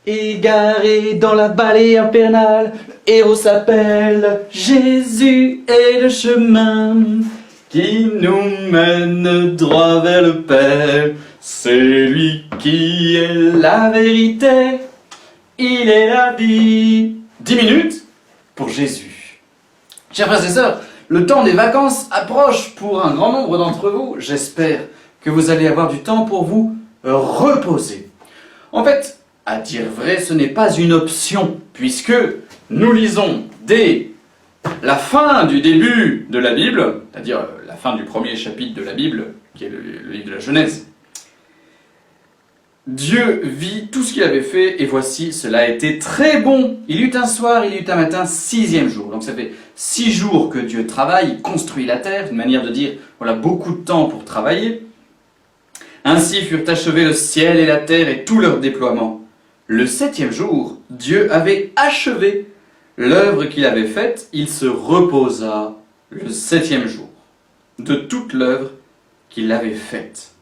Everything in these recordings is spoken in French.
Égaré dans la vallée infernale, le héros s'appelle Jésus et le chemin qui nous mène droit vers le Père. C'est lui qui est la vérité, il est la vie. 10 minutes pour Jésus. Chers frères et sœurs, le temps des vacances approche pour un grand nombre d'entre vous. J'espère que vous allez avoir du temps pour vous reposer. En fait, à dire vrai, ce n'est pas une option, puisque nous lisons dès la fin du début de la Bible, c'est-à-dire la fin du premier chapitre de la Bible, qui est le livre de la Genèse. Dieu vit tout ce qu'il avait fait, et voici, cela a été très bon. Il y eut un soir, il y eut un matin, 6e jour. Donc ça fait 6 jours que Dieu travaille, il construit la terre, une manière de dire, voilà, beaucoup de temps pour travailler. Ainsi furent achevés le ciel et la terre et tout leur déploiement. Le 7e jour, Dieu avait achevé l'œuvre qu'il avait faite, il se reposa le 7e jour de toute l'œuvre qu'il avait faite.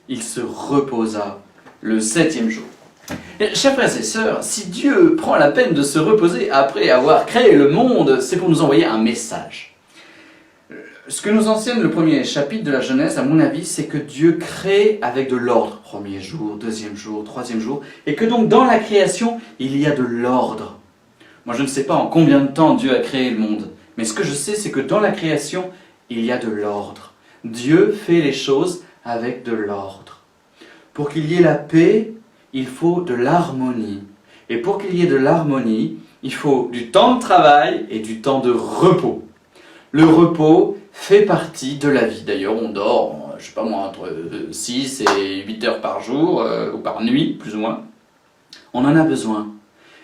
Il se reposa le 7e jour. Et, chers frères et sœurs, si Dieu prend la peine de se reposer après avoir créé le monde, c'est pour nous envoyer un message. Ce que nous enseigne le premier chapitre de la Genèse, à mon avis, c'est que Dieu crée avec de l'ordre. Premier jour, 2e jour, 3e jour. Et que donc dans la création, il y a de l'ordre. Moi, je ne sais pas en combien de temps Dieu a créé le monde. Mais ce que je sais, c'est que dans la création, il y a de l'ordre. Dieu fait les choses avec de l'ordre. Pour qu'il y ait la paix, il faut de l'harmonie. Et pour qu'il y ait de l'harmonie, il faut du temps de travail et du temps de repos. Le repos fait partie de la vie. D'ailleurs, on dort, je sais pas moi, entre 6 et 8 heures par jour, ou par nuit, plus ou moins. On en a besoin.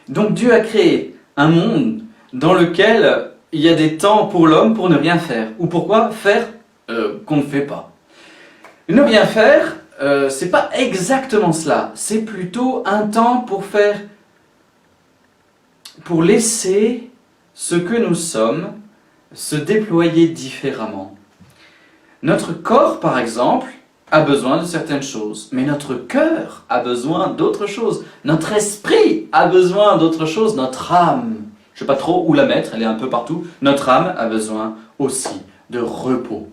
Donc Dieu a créé un monde dans lequel il y a des temps pour l'homme pour ne rien faire. Ou pourquoi faire qu'on ne fait pas. Ne rien faire, c'est pas exactement cela. C'est plutôt un temps pour laisser ce que nous sommes se déployer différemment. Notre corps, par exemple, a besoin de certaines choses, mais notre cœur a besoin d'autres choses. Notre esprit a besoin d'autres choses, notre âme, je ne sais pas trop où la mettre, elle est un peu partout, notre âme a besoin aussi de repos.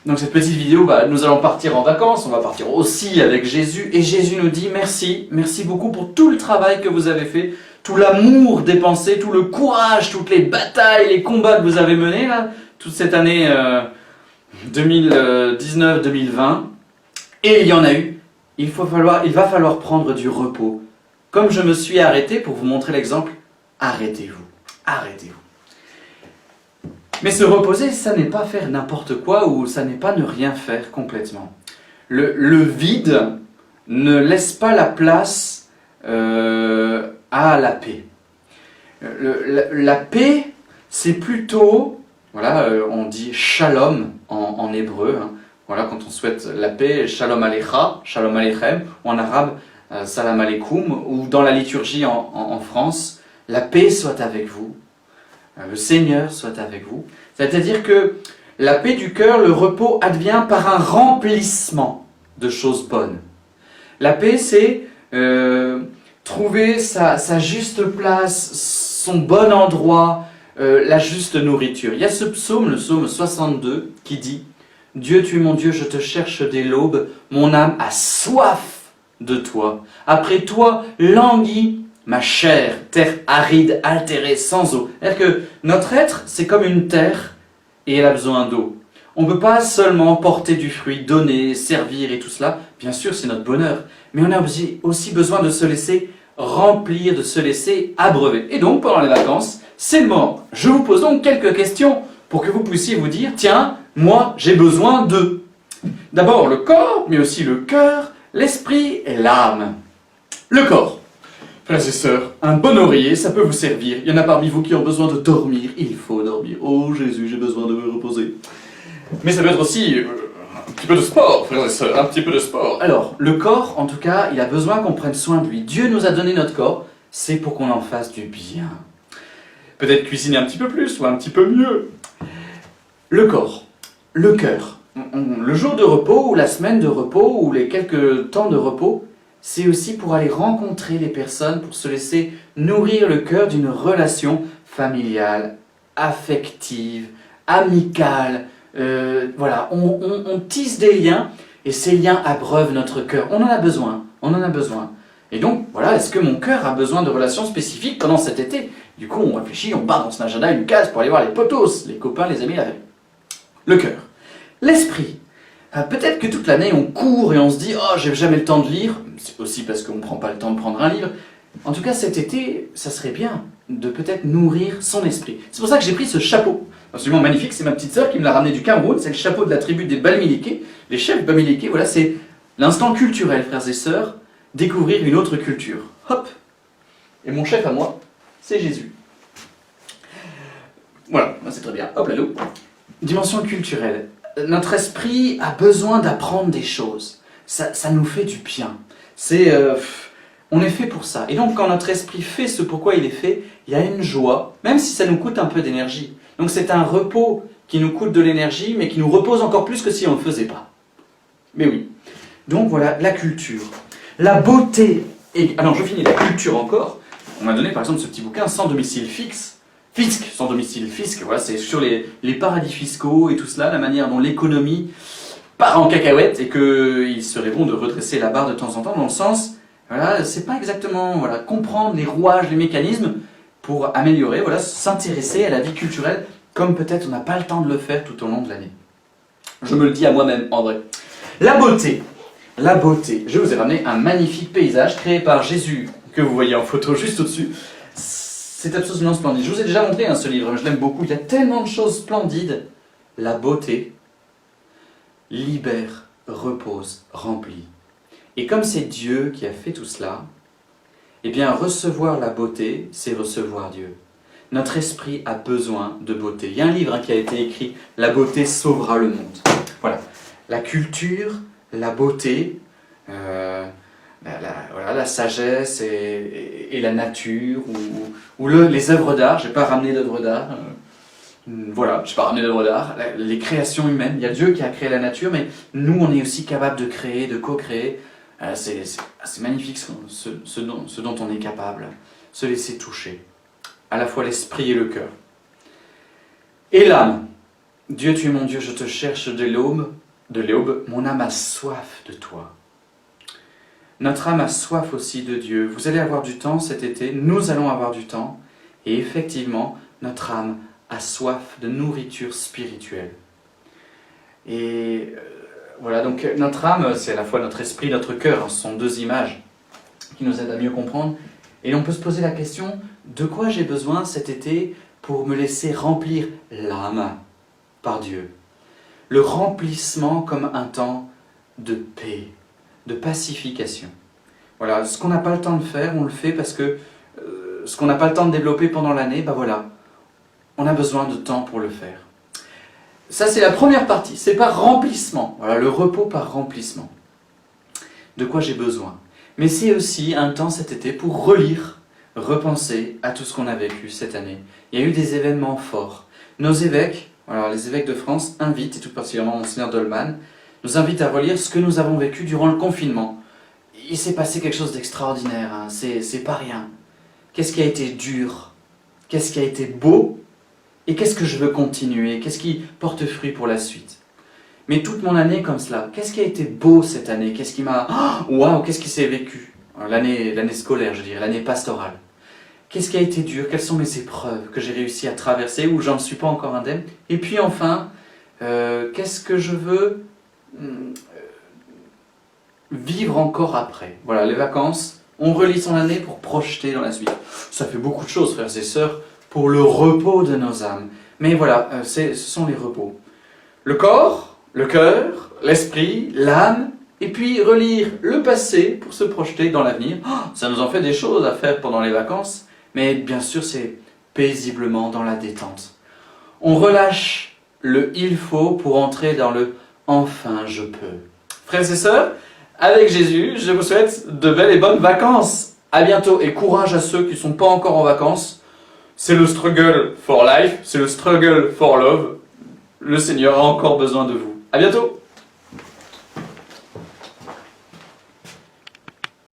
Donc cette petite vidéo, nous allons partir en vacances, on va partir aussi avec Jésus, et Jésus nous dit merci, merci beaucoup pour tout le travail que vous avez fait, tout l'amour dépensé, tout le courage, toutes les batailles, les combats que vous avez menés là, toute cette année 2019-2020, et il y en a eu. Il va falloir prendre du repos. Comme je me suis arrêté pour vous montrer l'exemple, arrêtez-vous. Mais se reposer, ça n'est pas faire n'importe quoi ou ça n'est pas ne rien faire complètement. Le vide ne laisse pas la place à la paix. La paix, c'est plutôt, voilà, on dit shalom en hébreu, hein. Voilà, quand on souhaite la paix, shalom alecha, shalom alechem, ou en arabe, salam aleikum, ou dans la liturgie en France, la paix soit avec vous, le Seigneur soit avec vous. C'est-à-dire que la paix du cœur, le repos advient par un remplissement de choses bonnes. La paix, c'est trouver sa juste place, son bon endroit, la juste nourriture. Il y a ce psaume, le psaume 62, qui dit « Dieu, tu es mon Dieu, je te cherche dès l'aube, mon âme a soif de toi. Après toi, languit ma chair, terre aride, altérée, sans eau. » C'est-à-dire que notre être, c'est comme une terre et elle a besoin d'eau. On ne peut pas seulement porter du fruit, donner, servir et tout cela. Bien sûr, c'est notre bonheur. Mais on a aussi besoin de se laisser remplir, de se laisser abreuver. Et donc, pendant les vacances, c'est le moment. Je vous pose donc quelques questions pour que vous puissiez vous dire, tiens, moi, j'ai besoin de... D'abord le corps, mais aussi le cœur, l'esprit et l'âme. Le corps. Frères et sœurs, un bon oreiller, ça peut vous servir. Il y en a parmi vous qui ont besoin de dormir. Il faut dormir. Oh Jésus, j'ai besoin de me reposer. Mais ça peut être aussi un petit peu de sport, frères et sœurs, un petit peu de sport. Alors, le corps, en tout cas, il a besoin qu'on prenne soin de lui. Dieu nous a donné notre corps, c'est pour qu'on en fasse du bien. Peut-être cuisiner un petit peu plus ou un petit peu mieux. Le corps, le cœur. Le jour de repos ou la semaine de repos ou les quelques temps de repos, c'est aussi pour aller rencontrer les personnes, pour se laisser nourrir le cœur d'une relation familiale, affective, amicale. Voilà, on tisse des liens et ces liens abreuvent notre cœur. On en a besoin, on en a besoin. Et donc, voilà, est-ce que mon cœur a besoin de relations spécifiques pendant cet été? Du coup, on réfléchit, on part dans son agenda une case pour aller voir les potos, les copains, les amis, la famille. Le cœur. L'esprit. Peut-être que toute l'année, on court et on se dit « Oh, j'ai jamais le temps de lire ». C'est aussi parce qu'on ne prend pas le temps de prendre un livre. En tout cas, cet été, ça serait bien de peut-être nourrir son esprit. C'est pour ça que j'ai pris ce chapeau. Absolument magnifique, c'est ma petite sœur qui me l'a ramené du Cameroun. C'est le chapeau de la tribu des Bamileke, les chefs Bamileke. Voilà, c'est l'instant culturel, frères et sœurs, découvrir une autre culture. Hop. Et mon chef à moi, c'est Jésus. Voilà, c'est très bien. Hop là, l'eau. Dimension culturelle. Notre esprit a besoin d'apprendre des choses. Ça nous fait du bien. On est fait pour ça. Et donc, quand notre esprit fait ce pourquoi il est fait, il y a une joie, même si ça nous coûte un peu d'énergie. Donc, c'est un repos qui nous coûte de l'énergie, mais qui nous repose encore plus que si on ne le faisait pas. Mais oui. Donc, voilà, la culture. La beauté. Alors, je finis la culture encore. On m'a donné, par exemple, ce petit bouquin, Sans domicile fixe. Fisc, sans domicile fisc, voilà, c'est sur les paradis fiscaux et tout cela, la manière dont l'économie part en cacahuète et qu'il serait bon de redresser la barre de temps en temps dans le sens, voilà, c'est pas exactement, voilà, comprendre les rouages, les mécanismes pour améliorer, voilà, s'intéresser à la vie culturelle comme peut-être on n'a pas le temps de le faire tout au long de l'année. Je me le dis à moi-même, en vrai. La beauté. La beauté. Je vous ai ramené un magnifique paysage créé par Jésus, que vous voyez en photo juste au-dessus. C'est absolument splendide. Je vous ai déjà montré ce livre, je l'aime beaucoup. Il y a tellement de choses splendides. La beauté libère, repose, remplit. Et comme c'est Dieu qui a fait tout cela, eh bien recevoir la beauté, c'est recevoir Dieu. Notre esprit a besoin de beauté. Il y a un livre qui a été écrit, « La beauté sauvera le monde ». Voilà. La culture, la beauté, la sagesse et la nature, ou les œuvres d'art. Je n'ai pas ramené d'œuvres d'art. Voilà, je n'ai pas ramené d'œuvres d'art. Les créations humaines. Il y a Dieu qui a créé la nature, mais nous, on est aussi capable de créer, de co-créer. C'est magnifique ce dont on est capable. Se laisser toucher. À la fois l'esprit et le cœur. Et l'âme. Dieu, tu es mon Dieu, je te cherche de l'aube. Mon âme a soif de toi. Notre âme a soif aussi de Dieu. Vous allez avoir du temps cet été, nous allons avoir du temps. Et effectivement, notre âme a soif de nourriture spirituelle. Et voilà, donc notre âme, c'est à la fois notre esprit, notre cœur. Ce sont deux images qui nous aident à mieux comprendre. Et on peut se poser la question, de quoi j'ai besoin cet été pour me laisser remplir l'âme par Dieu? Le remplissement comme un temps de paix, de pacification. Voilà, ce qu'on n'a pas le temps de faire, on le fait parce que ce qu'on n'a pas le temps de développer pendant l'année, ben voilà, on a besoin de temps pour le faire. Ça, c'est la première partie, c'est par remplissement. Voilà, le repos par remplissement. De quoi j'ai besoin. Mais c'est aussi un temps cet été pour relire, repenser à tout ce qu'on a vécu cette année. Il y a eu des événements forts. Nos évêques, alors les évêques de France invitent, et tout particulièrement Monseigneur Dolman, nous invitent à relire ce que nous avons vécu durant le confinement. Il s'est passé quelque chose d'extraordinaire, hein. C'est pas rien. Qu'est-ce qui a été dur? Qu'est-ce qui a été beau? Et qu'est-ce que je veux continuer? Qu'est-ce qui porte fruit pour la suite? Mais toute mon année comme cela, qu'est-ce qui a été beau cette année? Qu'est-ce qui m'a... Waouh, qu'est-ce qui s'est vécu? L'année scolaire, je dirais, l'année pastorale. Qu'est-ce qui a été dur? Quelles sont mes épreuves que j'ai réussi à traverser ou j'en suis pas encore indemne? Et puis enfin, qu'est-ce que je veux vivre encore après? Voilà, les vacances, on relit son année pour projeter dans la suite. Ça fait beaucoup de choses, frères et sœurs, pour le repos de nos âmes. Mais voilà, ce sont les repos. Le corps, le cœur, l'esprit, l'âme, et puis relire le passé pour se projeter dans l'avenir. Ça nous en fait des choses à faire pendant les vacances, mais bien sûr c'est paisiblement dans la détente. On relâche le « il faut » pour entrer dans le « enfin je peux ». Frères et sœurs, avec Jésus, je vous souhaite de belles et bonnes vacances. À bientôt et courage à ceux qui ne sont pas encore en vacances. C'est le struggle for life, c'est le struggle for love. Le Seigneur a encore besoin de vous. À bientôt.